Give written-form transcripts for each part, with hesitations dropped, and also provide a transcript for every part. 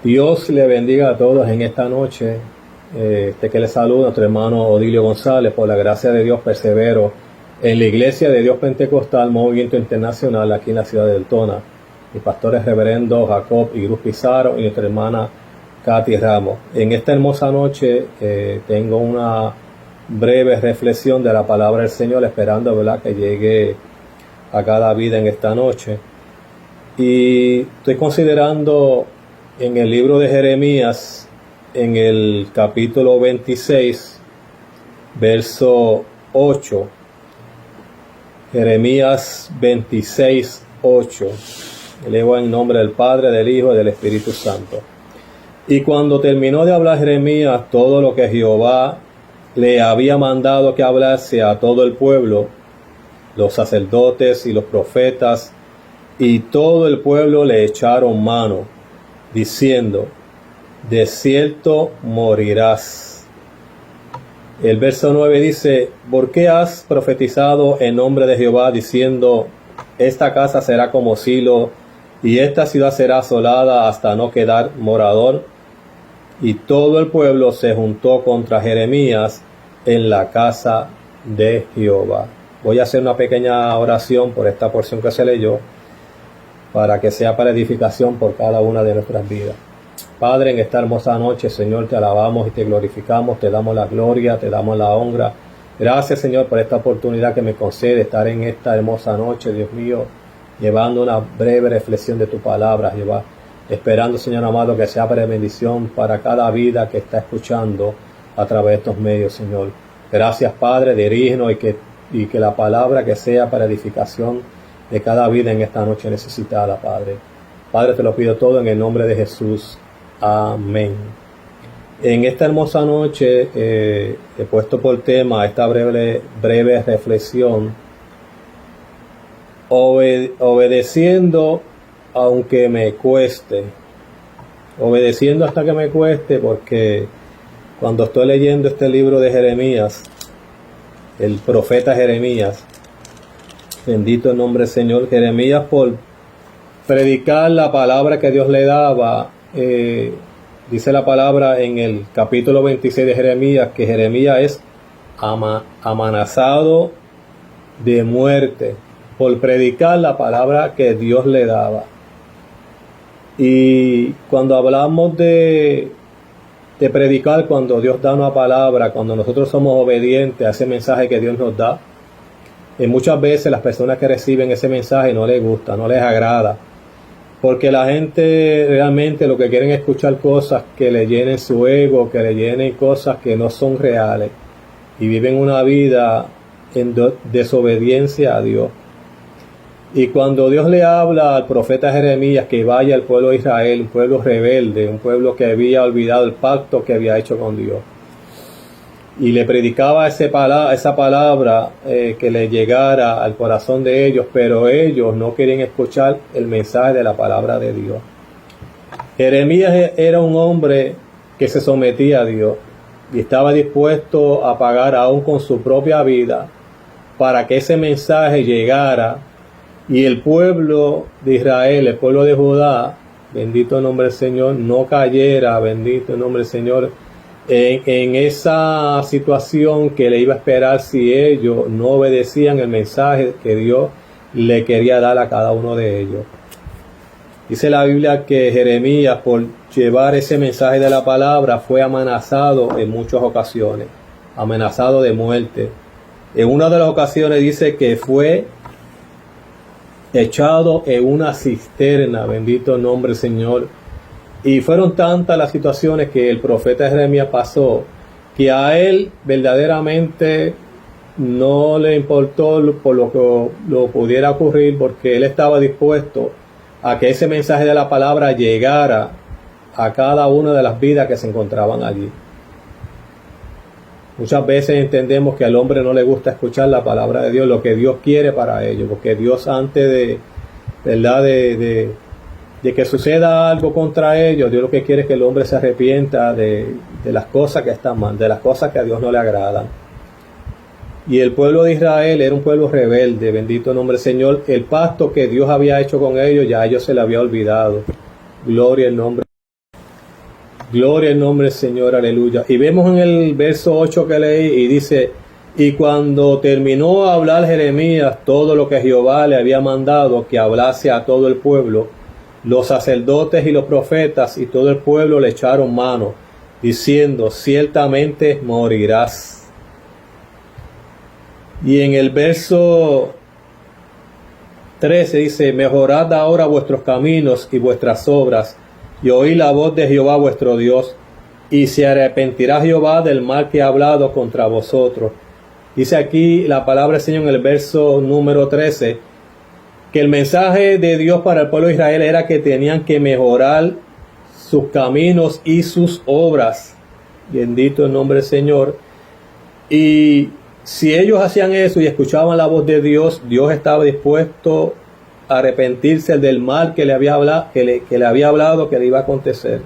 Dios le bendiga a todos en esta noche. Que le saluda nuestro hermano Odilio González. Por la gracia de Dios persevero en la Iglesia de Dios Pentecostal Movimiento Internacional aquí en la ciudad de Deltona. Mi pastor es reverendo Jacob y Cruz Pizarro y nuestra hermana Katy Ramos. En esta hermosa noche tengo una breve reflexión de la palabra del Señor, esperando, ¿verdad?, que llegue a cada vida en esta noche. Y estoy considerando en el libro de Jeremías, en el capítulo 26, verso 8. Jeremías 26, 8. Leo en nombre del Padre, del Hijo y del Espíritu Santo. Y cuando terminó de hablar Jeremías todo lo que Jehová le había mandado que hablase a todo el pueblo, los sacerdotes y los profetas y todo el pueblo le echaron mano, diciendo: de cierto morirás. El verso 9 dice: ¿por qué has profetizado en nombre de Jehová, diciendo: esta casa será como Silo, y esta ciudad será asolada hasta no quedar morador? Y todo el pueblo se juntó contra Jeremías en la casa de Jehová. Voy a hacer una pequeña oración por esta porción que se leyó, para que sea para edificación por cada una de nuestras vidas. Padre, en esta hermosa noche, Señor, te alabamos y te glorificamos, te damos la gloria, te damos la honra. Gracias, Señor, por esta oportunidad que me concede estar en esta hermosa noche, Dios mío, llevando una breve reflexión de tu palabra, Jehová. Esperando, Señor amado, que sea para bendición para cada vida que está escuchando a través de estos medios, Señor. Gracias, Padre, dirígenos y que la palabra que sea para edificación de cada vida en esta noche necesitada, Padre. Padre, te lo pido todo en el nombre de Jesús. Amén. En esta hermosa noche he puesto por tema esta breve reflexión: obedeciendo aunque me cueste. Obedeciendo hasta que me cueste, porque cuando estoy leyendo este libro de Jeremías, el profeta Jeremías, bendito el nombre del Señor, Jeremías, por predicar la palabra que Dios le daba, dice la palabra en el capítulo 26 de Jeremías, que Jeremías es amenazado de muerte por predicar la palabra que Dios le daba. Y cuando hablamos de predicar, cuando Dios da una palabra, cuando nosotros somos obedientes a ese mensaje que Dios nos da, muchas veces las personas que reciben ese mensaje no les gusta, no les agrada, porque la gente realmente lo que quieren es escuchar cosas que le llenen su ego, que le llenen cosas que no son reales, y viven una vida en desobediencia a Dios. Y cuando Dios le habla al profeta Jeremías que vaya al pueblo de Israel, un pueblo rebelde, un pueblo que había olvidado el pacto que había hecho con Dios, y le predicaba esa palabra que le llegara al corazón de ellos, pero ellos no querían escuchar el mensaje de la palabra de Dios. Jeremías era un hombre que se sometía a Dios y estaba dispuesto a pagar aún con su propia vida para que ese mensaje llegara y el pueblo de Israel, el pueblo de Judá, bendito el nombre del Señor, no cayera, bendito el nombre del Señor, en esa situación que le iba a esperar si ellos no obedecían el mensaje que Dios le quería dar a cada uno de ellos. Dice la Biblia que Jeremías, por llevar ese mensaje de la palabra, fue amenazado en muchas ocasiones, amenazado de muerte. En una de las ocasiones dice que fue echado en una cisterna, bendito el nombre del Señor. Y fueron tantas las situaciones que el profeta Jeremías pasó, que a él verdaderamente no le importó por lo que lo pudiera ocurrir, porque él estaba dispuesto a que ese mensaje de la palabra llegara a cada una de las vidas que se encontraban allí. Muchas veces entendemos que al hombre no le gusta escuchar la palabra de Dios, lo que Dios quiere para ellos, porque Dios, antes de, ¿verdad?, de que suceda algo contra ellos, Dios lo que quiere es que el hombre se arrepienta de las cosas que están mal, de las cosas que a Dios no le agradan. Y el pueblo de Israel era un pueblo rebelde, bendito el nombre del Señor. El pacto que Dios había hecho con ellos, ya a ellos se le había olvidado. Gloria al nombre. Gloria al nombre del Señor, aleluya. Y vemos en el verso 8 que leí y dice: y cuando terminó a hablar Jeremías todo lo que Jehová le había mandado que hablase a todo el pueblo, los sacerdotes y los profetas y todo el pueblo le echaron mano, diciendo: ciertamente morirás. Y en el verso 13 dice: mejorad ahora vuestros caminos y vuestras obras, y oí la voz de Jehová vuestro Dios, y se arrepentirá Jehová del mal que ha hablado contra vosotros. Dice aquí la palabra del Señor en el verso número 13, que el mensaje de Dios para el pueblo de Israel era que tenían que mejorar sus caminos y sus obras. Bendito el nombre del Señor. Y si ellos hacían eso y escuchaban la voz de Dios, Dios estaba dispuesto a arrepentirse del mal que le había hablado, que le iba a acontecer.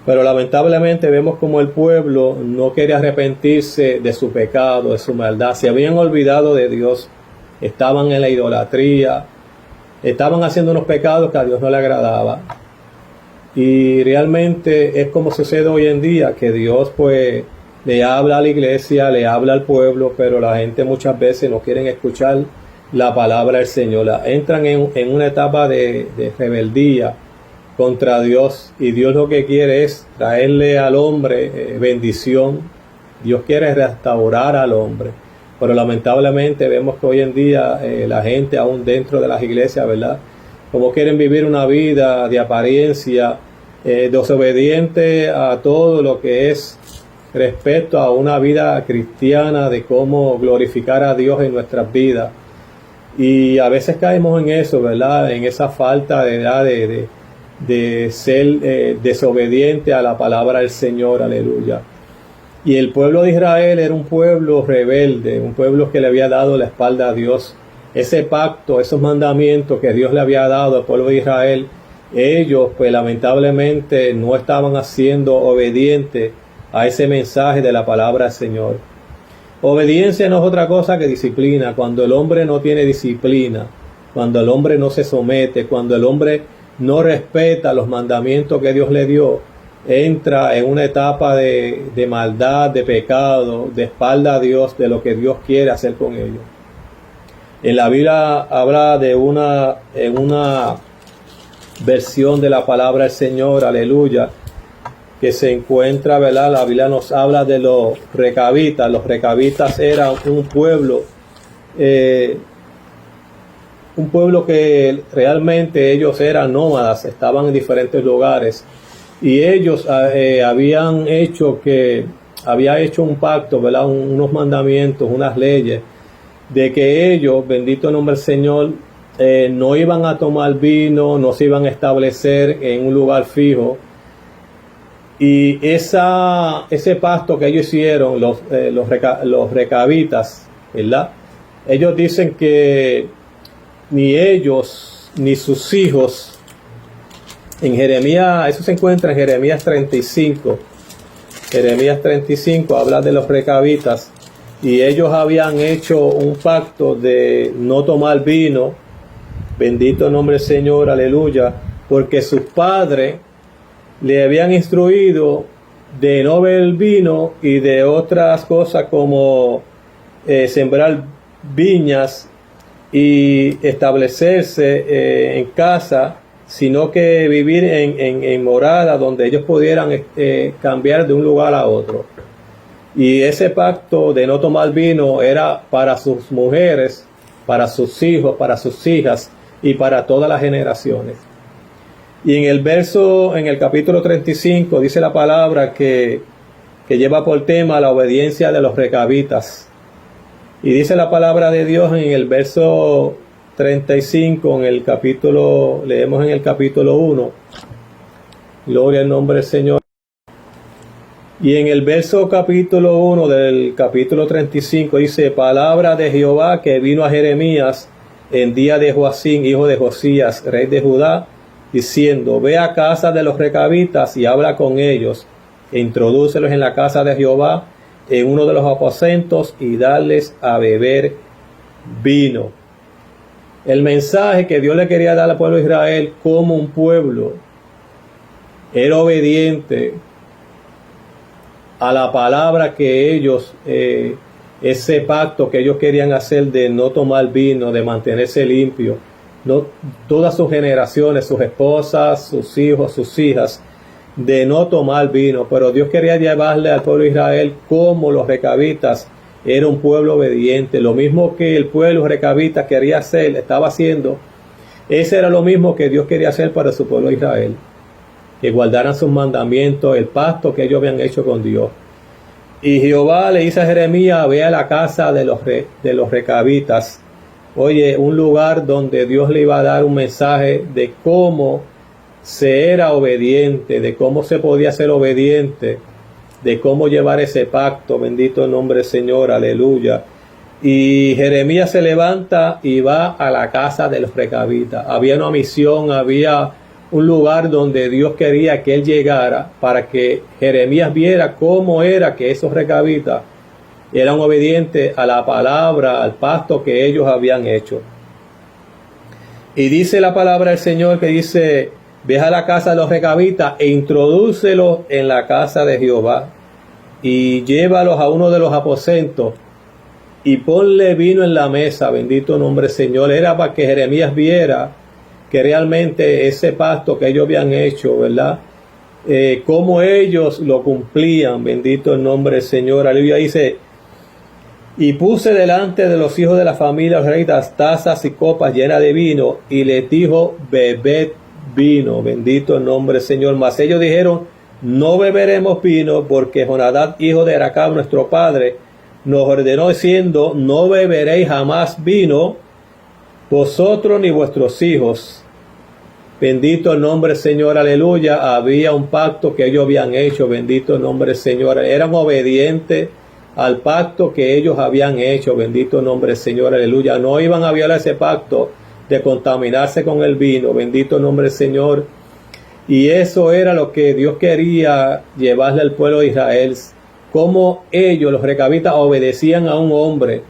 Pero lamentablemente vemos como el pueblo no quería arrepentirse de su pecado, de su maldad. Se habían olvidado de Dios, estaban en la idolatría, estaban haciendo unos pecados que a Dios no le agradaba. Y realmente es como sucede hoy en día, que Dios pues le habla a la iglesia, le habla al pueblo, pero la gente muchas veces no quieren escuchar la palabra del Señor. Entran en una etapa de rebeldía contra Dios, y Dios lo que quiere es traerle al hombre bendición. Dios quiere restaurar al hombre, pero lamentablemente vemos que hoy en día la gente, aún dentro de las iglesias, ¿verdad?, como quieren vivir una vida de apariencia, desobediente a todo lo que es respecto a una vida cristiana, de cómo glorificar a Dios en nuestras vidas. Y a veces caemos en eso, ¿verdad?, en esa falta de ser desobediente a la palabra del Señor, aleluya. Y el pueblo de Israel era un pueblo rebelde, un pueblo que le había dado la espalda a Dios. Ese pacto, esos mandamientos que Dios le había dado al pueblo de Israel, ellos pues lamentablemente no estaban haciendo obediente a ese mensaje de la palabra del Señor. Obediencia no es otra cosa que disciplina. Cuando el hombre no tiene disciplina, cuando el hombre no se somete, cuando el hombre no respeta los mandamientos que Dios le dio, entra en una etapa de maldad, de pecado, de espalda a Dios, de lo que Dios quiere hacer con ellos. En la Biblia habla de en una versión de la palabra del Señor, aleluya, que se encuentra, ¿verdad? La Biblia nos habla de los recabitas. Los recabitas eran un pueblo que realmente ellos eran nómadas, estaban en diferentes lugares, y ellos había hecho un pacto, ¿verdad?, unos mandamientos, unas leyes, de que ellos, bendito el nombre del Señor, no iban a tomar vino, no se iban a establecer en un lugar fijo. Y ese pacto que ellos hicieron, los recabitas, ¿verdad?, ellos dicen que ni ellos ni sus hijos, en Jeremías, eso se encuentra en Jeremías 35. Jeremías 35 habla de los recabitas, y ellos habían hecho un pacto de no tomar vino, bendito el nombre del Señor, aleluya, porque sus padres le habían instruido de no beber vino y de otras cosas como sembrar viñas y establecerse en casa, sino que vivir en morada donde ellos pudieran cambiar de un lugar a otro. Y ese pacto de no tomar vino era para sus mujeres, para sus hijos, para sus hijas y para todas las generaciones. Y en el capítulo 35 dice la palabra que lleva por tema la obediencia de los recabitas. Y dice la palabra de Dios en el verso 35, leemos en el capítulo 1, gloria al nombre del Señor. Y en el verso capítulo 1 del capítulo 35 dice: palabra de Jehová que vino a Jeremías en día de Joacim, hijo de Josías, rey de Judá, diciendo: ve a casa de los recabitas y habla con ellos, e introdúcelos en la casa de Jehová, en uno de los aposentos, y darles a beber vino. El mensaje que Dios le quería dar al pueblo de Israel como un pueblo era obediente a la palabra que ellos, ese pacto que ellos querían hacer de no tomar vino, de mantenerse limpio, no, todas sus generaciones, sus esposas, sus hijos, sus hijas, de no tomar vino, pero Dios quería llevarle al pueblo de Israel como los recabitas era un pueblo obediente, lo mismo que el pueblo recabita quería hacer, estaba haciendo, ese era lo mismo que Dios quería hacer para su pueblo de Israel, que guardaran sus mandamientos, el pacto que ellos habían hecho con Dios. Y Jehová le dice a Jeremías, ve a la casa de los recabitas, oye, un lugar donde Dios le iba a dar un mensaje de cómo se era obediente, de cómo se podía ser obediente, de cómo llevar ese pacto, bendito el nombre del Señor, aleluya. Y Jeremías se levanta y va a la casa de los recabitas. Había una misión, había un lugar donde Dios quería que él llegara para que Jeremías viera cómo era que esos recabitas eran obedientes a la palabra, al pacto que ellos habían hecho. Y dice la palabra del Señor que dice, ve a la casa de los recabitas e introdúcelos en la casa de Jehová y llévalos a uno de los aposentos y ponle vino en la mesa, bendito nombre Señor. Era para que Jeremías viera que realmente ese pacto que ellos habían hecho, ¿verdad? Cómo ellos lo cumplían, bendito el nombre del Señor. Aleluya. Dice, y puse delante de los hijos de la familia los recabitas tazas y copas llenas de vino y les dijo, bebed vino, bendito el nombre del Señor. Mas ellos dijeron, no beberemos vino, porque Jonadab, hijo de Aracab, nuestro padre, nos ordenó diciendo, no beberéis jamás vino, vosotros ni vuestros hijos. Bendito el nombre del Señor, aleluya. Había un pacto que ellos habían hecho, bendito el nombre del Señor. Eran obedientes al pacto que ellos habían hecho, bendito el nombre del Señor, aleluya. No iban a violar ese pacto de contaminarse con el vino, bendito el nombre del Señor. Y eso era lo que Dios quería llevarle al pueblo de Israel, como ellos, los recabitas, obedecían a un hombre,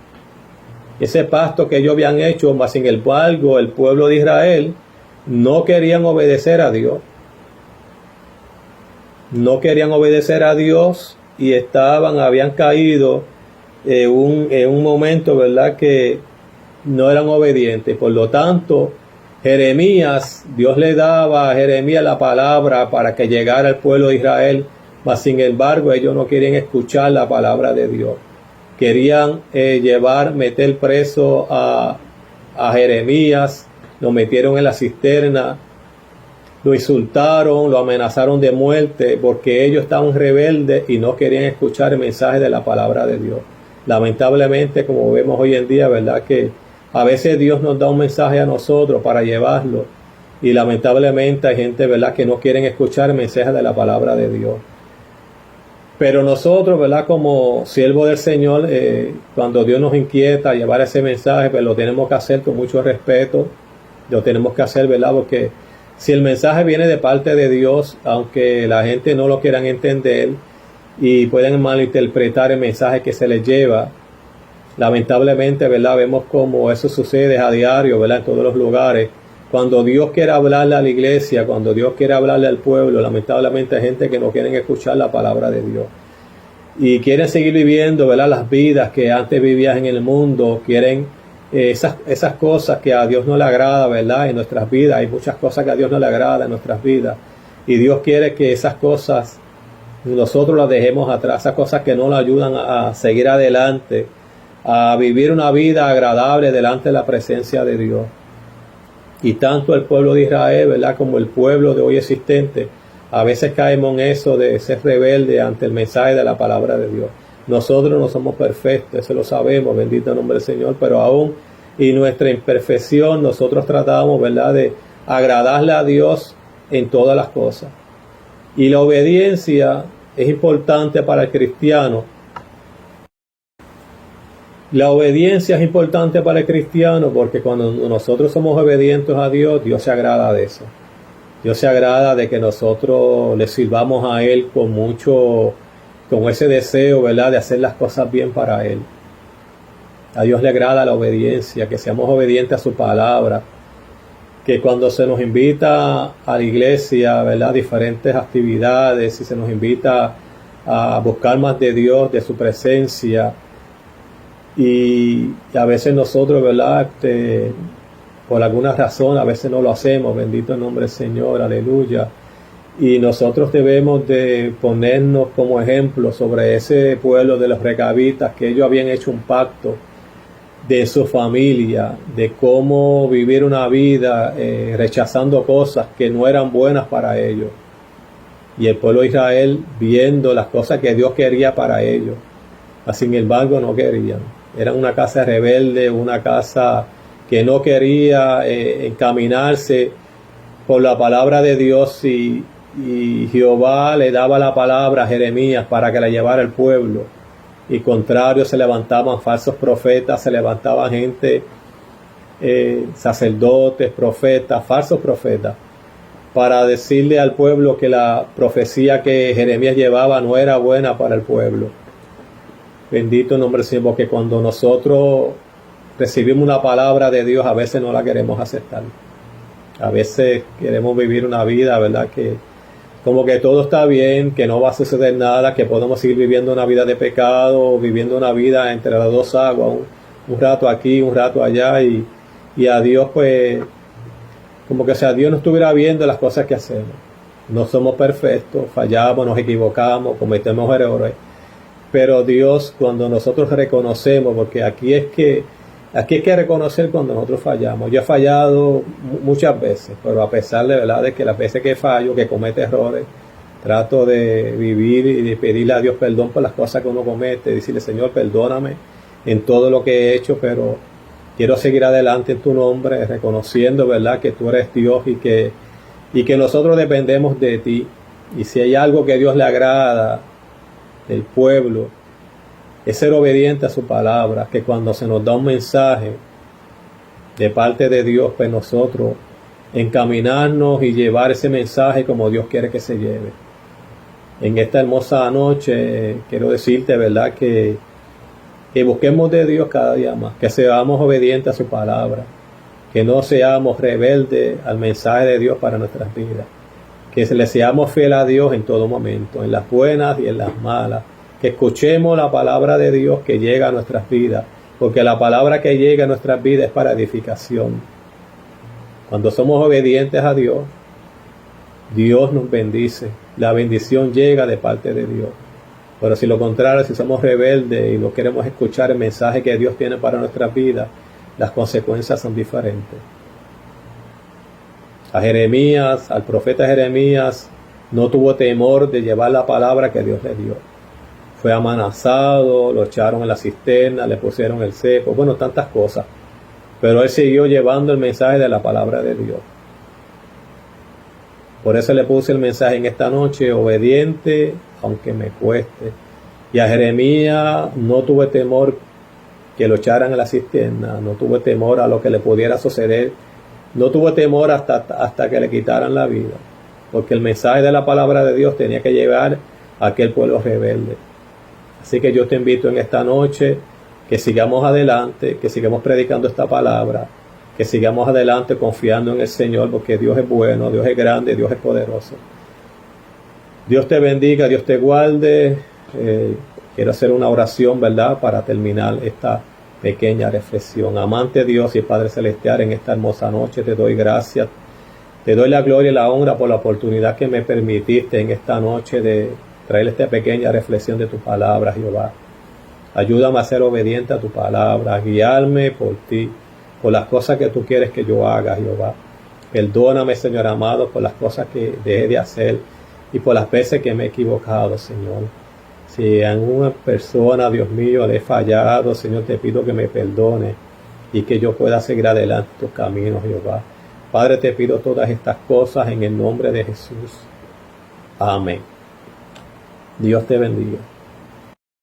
ese pacto que ellos habían hecho, mas sin embargo el pueblo de Israel no querían obedecer a Dios, no querían obedecer a Dios y habían caído en un momento, ¿verdad?, que no eran obedientes. Por lo tanto, Jeremías, Dios le daba a Jeremías la palabra para que llegara al pueblo de Israel, mas sin embargo ellos no querían escuchar la palabra de Dios. Querían meter preso a Jeremías, lo metieron en la cisterna, lo insultaron, lo amenazaron de muerte, porque ellos estaban rebeldes y no querían escuchar el mensaje de la palabra de Dios. Lamentablemente, como vemos hoy en día, ¿verdad?, que a veces Dios nos da un mensaje a nosotros para llevarlo y lamentablemente hay gente, ¿verdad?, que no quieren escuchar el mensaje de la palabra de Dios. Pero nosotros, ¿verdad?, como siervos del Señor, cuando Dios nos inquieta a llevar ese mensaje, pues lo tenemos que hacer con mucho respeto, lo tenemos que hacer, ¿verdad?, porque si el mensaje viene de parte de Dios, aunque la gente no lo quieran entender y pueden malinterpretar el mensaje que se les lleva, lamentablemente, ¿verdad?, vemos cómo eso sucede a diario, ¿verdad?, en todos los lugares. Cuando Dios quiere hablarle a la iglesia, cuando Dios quiere hablarle al pueblo, lamentablemente hay gente que no quieren escuchar la palabra de Dios y quieren seguir viviendo, ¿verdad?, las vidas que antes vivían en el mundo. Quieren esas cosas que a Dios no le agrada, ¿verdad?, en nuestras vidas. Hay muchas cosas que a Dios no le agrada en nuestras vidas y Dios quiere que esas cosas nosotros las dejemos atrás, esas cosas que no nos ayudan a seguir adelante, a vivir una vida agradable delante de la presencia de Dios. Y tanto el pueblo de Israel, ¿verdad?, como el pueblo de hoy existente, a veces caemos en eso de ser rebelde ante el mensaje de la palabra de Dios. Nosotros no somos perfectos, eso lo sabemos, bendito el nombre del Señor, pero aún y nuestra imperfección nosotros tratamos, ¿verdad?, de agradarle a Dios en todas las cosas. Y la obediencia es importante para el cristiano. La obediencia es importante para el cristiano porque cuando nosotros somos obedientes a Dios, Dios se agrada de eso. Dios se agrada de que nosotros le sirvamos a Él con ese deseo, ¿verdad?, de hacer las cosas bien para Él. A Dios le agrada la obediencia, que seamos obedientes a su palabra. que cuando se nos invita a la iglesia, ¿verdad?, diferentes actividades, y se nos invita a buscar más de Dios, de su presencia, y a veces nosotros, ¿verdad?, por alguna razón, a veces no lo hacemos, bendito el nombre del Señor, aleluya, y nosotros debemos de ponernos como ejemplo sobre ese pueblo de los recabitas, que ellos habían hecho un pacto de su familia, de cómo vivir una vida rechazando cosas que no eran buenas para ellos. Y el pueblo de Israel viendo las cosas que Dios quería para ellos, sin embargo no querían. Era una casa rebelde, una casa que no quería encaminarse por la palabra de Dios, y Jehová le daba la palabra a Jeremías para que la llevara el pueblo. Y contrario, se levantaban falsos profetas, se levantaban gente, sacerdotes, profetas, falsos profetas, para decirle al pueblo que la profecía que Jeremías llevaba no era buena para el pueblo. Bendito el nombre del Señor, porque cuando nosotros recibimos una palabra de Dios, a veces no la queremos aceptar. A veces queremos vivir una vida, ¿verdad?, que como que todo está bien, que no va a suceder nada, que podemos seguir viviendo una vida de pecado, viviendo una vida entre las dos aguas, un rato aquí, un rato allá, y a Dios, pues, como que si a Dios no estuviera viendo las cosas que hacemos. No somos perfectos, fallamos, nos equivocamos, cometemos errores, pero Dios, cuando nosotros reconocemos, porque aquí es que hay que reconocer cuando nosotros fallamos. Yo he fallado muchas veces, pero a pesar de, ¿verdad?, de que las veces que fallo, que comete errores, trato de vivir y de pedirle a Dios perdón por las cosas que uno comete, decirle, Señor, perdóname en todo lo que he hecho, pero quiero seguir adelante en tu nombre, reconociendo, ¿verdad?, que tú eres Dios y que nosotros dependemos de ti. Y si hay algo que Dios le agrada del pueblo, es ser obediente a su palabra, que cuando se nos da un mensaje de parte de Dios, pues nosotros encaminarnos y llevar ese mensaje como Dios quiere que se lleve. En esta hermosa noche quiero decirte, ¿verdad?, que busquemos de Dios cada día más, que seamos obedientes a su palabra, que no seamos rebeldes al mensaje de Dios para nuestras vidas, que le seamos fieles a Dios en todo momento, en las buenas y en las malas, que escuchemos la palabra de Dios que llega a nuestras vidas, porque la palabra que llega a nuestras vidas es para edificación. Cuando somos obedientes a Dios, Dios nos bendice, la bendición llega de parte de Dios. Pero si lo contrario, si somos rebeldes y no queremos escuchar el mensaje que Dios tiene para nuestras vidas, las consecuencias son diferentes. A Jeremías, al profeta Jeremías, no tuvo temor de llevar la palabra que Dios le dio. Fue amenazado, lo echaron en la cisterna, le pusieron el cepo, bueno, tantas cosas. Pero él siguió llevando el mensaje de la palabra de Dios. Por eso le puse el mensaje en esta noche, obediente, aunque me cueste. Y a Jeremías no tuve temor que lo echaran en la cisterna, no tuve temor a lo que le pudiera suceder, no tuve temor hasta que le quitaran la vida, porque el mensaje de la palabra de Dios tenía que llevar a aquel pueblo rebelde. Así que yo te invito en esta noche que sigamos adelante, que sigamos predicando esta palabra, que sigamos adelante confiando en el Señor, porque Dios es bueno, Dios es grande, Dios es poderoso. Dios te bendiga, Dios te guarde. Quiero hacer una oración, ¿verdad?, para terminar esta pequeña reflexión. Amante Dios y Padre Celestial, en esta hermosa noche te doy gracias. Te doy la gloria y la honra por la oportunidad que me permitiste en esta noche de traer esta pequeña reflexión de tu palabra, Jehová. Ayúdame a ser obediente a tu palabra, a guiarme por ti, por las cosas que tú quieres que yo haga, Jehová. Perdóname, Señor amado, por las cosas que dejé de hacer y por las veces que me he equivocado, Señor. Si a una persona, Dios mío, le he fallado, Señor, te pido que me perdone y que yo pueda seguir adelante tus caminos, Jehová. Padre, te pido todas estas cosas en el nombre de Jesús. Amén. Dios te bendiga.